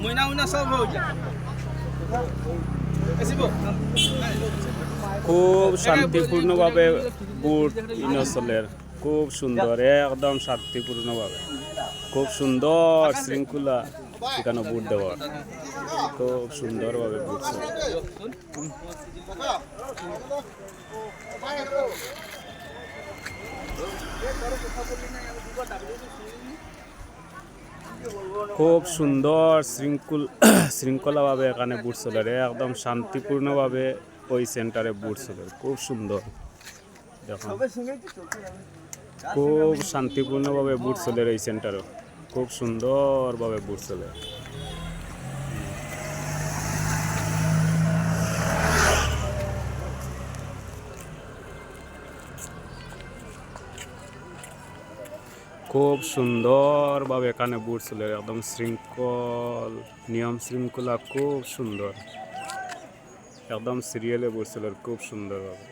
মইনা মইনা সব হয়ে যায় খুব শান্তিপূর্ণভাবে বুট ইনসলের খুব সুন্দর একদম শান্তিপূর্ণভাবে খুব সুন্দর শৃঙ্খলা এখানে বুট দেওয়ার খুব সুন্দরভাবে বুট চলে খুব সুন্দর শৃঙ্খলাভাবে এখানে বুট চলে একদম শান্তিপূর্ণভাবে ওই সেন্টারে বুট চলে খুব সুন্দর দেখুন খুব শান্তিপূর্ণভাবে বুট চলে এই সেন্টারে খুব সুন্দরভাবে বুট চলে খুব সুন্দরভাবে এখানে বুট চলে একদম শৃঙ্খল নিয়ম শৃঙ্খলা খুব সুন্দর একদম সিরিয়ালে বুট চলে খুব সুন্দরভাবে